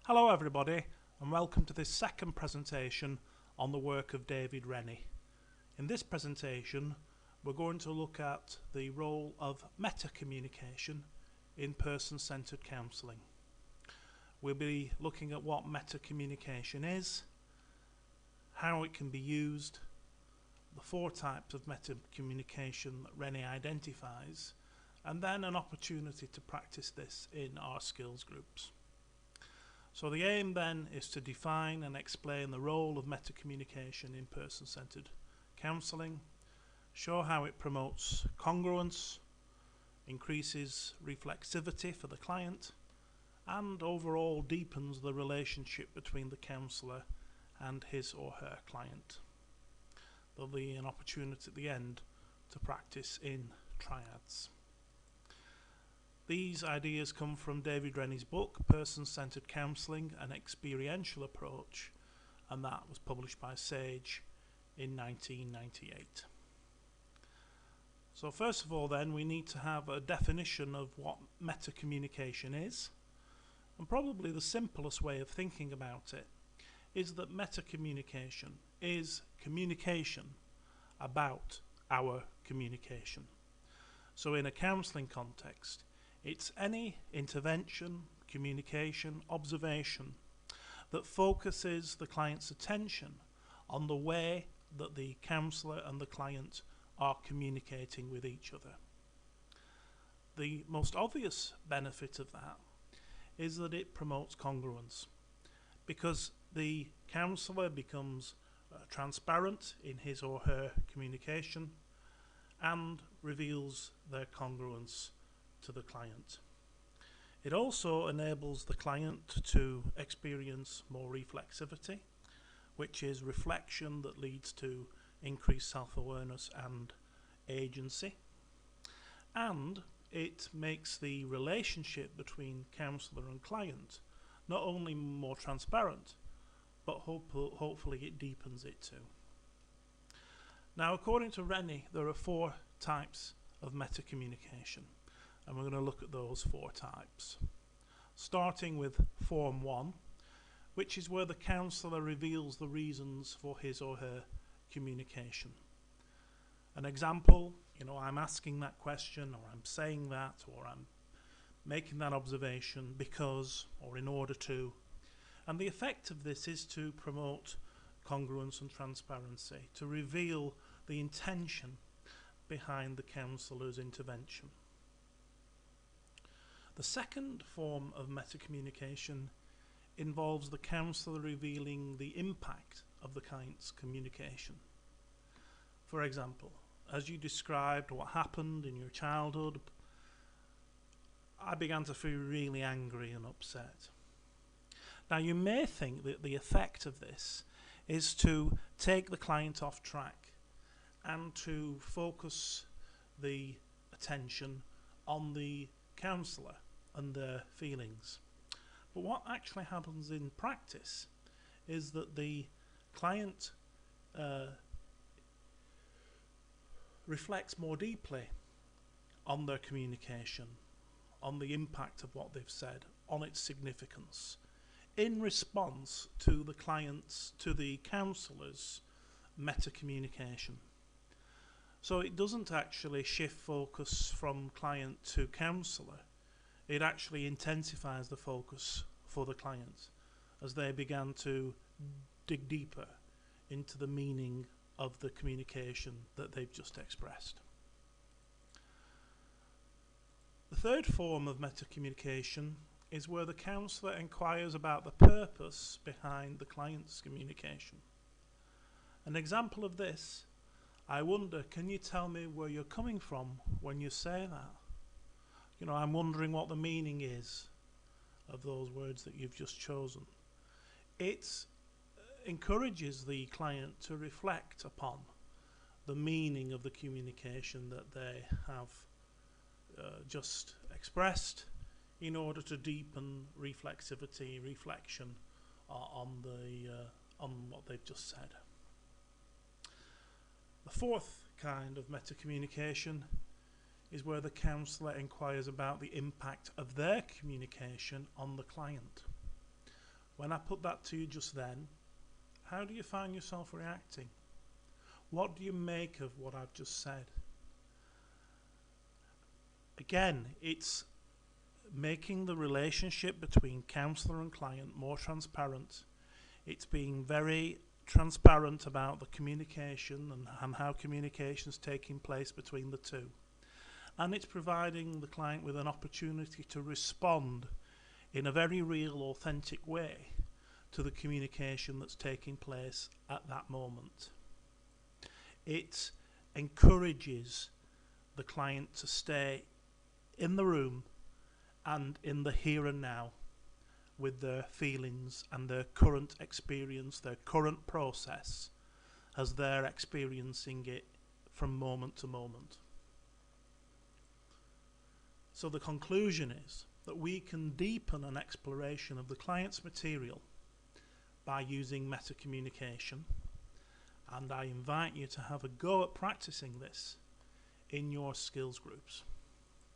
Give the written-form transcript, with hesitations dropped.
Hello everybody and welcome to this second presentation on the work of David Rennie. In this presentation we're going to look at the role of meta-communication in person-centered counselling. We'll be looking at what meta-communication is, how it can be used, the four types of meta-communication that Rennie identifies, and then an opportunity to practice this in our skills groups. So the aim then is to define and explain the role of meta-communication in person-centered counselling, show how it promotes congruence, increases reflexivity for the client, and overall deepens the relationship between the counsellor and his or her client. There'll be an opportunity at the end to practice in triads. These ideas come from David Rennie's book, Person-Centered Counselling, An Experiential Approach, and that was published by Sage in 1998. So first of all then, we need to have a definition of what meta-communication is, and probably the simplest way of thinking about it is that meta-communication is communication about our communication. So in a counselling context, it's any intervention, communication, observation that focuses the client's attention on the way that the counsellor and the client are communicating with each other. The most obvious benefit of that is that it promotes congruence, because the counsellor becomes transparent in his or her communication and reveals their congruence to the client. It also enables the client to experience more reflexivity, which is reflection that leads to increased self-awareness and agency, and it makes the relationship between counsellor and client not only more transparent, but hopefully it deepens it too. Now, according to Rennie, there are four types of meta-communication, and we're going to look at those four types, starting with form 1, which is where the counsellor reveals the reasons for his or her communication. An example, I'm asking that question, or I'm saying that, or I'm making that observation because, or in order to, and the effect of this is to promote congruence and transparency, to reveal the intention behind the counsellor's intervention. The second form of meta-communication involves the counsellor revealing the impact of the client's communication. For example, as you described what happened in your childhood, I began to feel really angry and upset. Now, you may think that the effect of this is to take the client off track and to focus the attention on the counsellor and their feelings. But what actually happens in practice is that the client reflects more deeply on their communication, on the impact of what they've said, on its significance, in response to the counsellor's meta-communication. So it doesn't actually shift focus from client to counsellor. It actually intensifies the focus for the client as they began to dig deeper into the meaning of the communication that they've just expressed. The third form of meta-communication is where the counsellor inquires about the purpose behind the client's communication. An example of this, I wonder, can you tell me where you're coming from when you say that? I'm wondering what the meaning is of those words that you've just chosen. It encourages the client to reflect upon the meaning of the communication that they have just expressed in order to deepen reflexivity, reflection on what they've just said. The fourth kind of meta-communication is where the counsellor inquires about the impact of their communication on the client. When I put that to you just then, how do you find yourself reacting? What do you make of what I've just said? Again, it's making the relationship between counsellor and client more transparent. It's being very transparent about the communication and how communication is taking place between the two. And it's providing the client with an opportunity to respond in a very real, authentic way to the communication that's taking place at that moment. It encourages the client to stay in the room and in the here and now with their feelings and their current experience, their current process, as they're experiencing it from moment to moment. So the conclusion is that we can deepen an exploration of the client's material by using meta-communication, and I invite you to have a go at practicing this in your skills groups.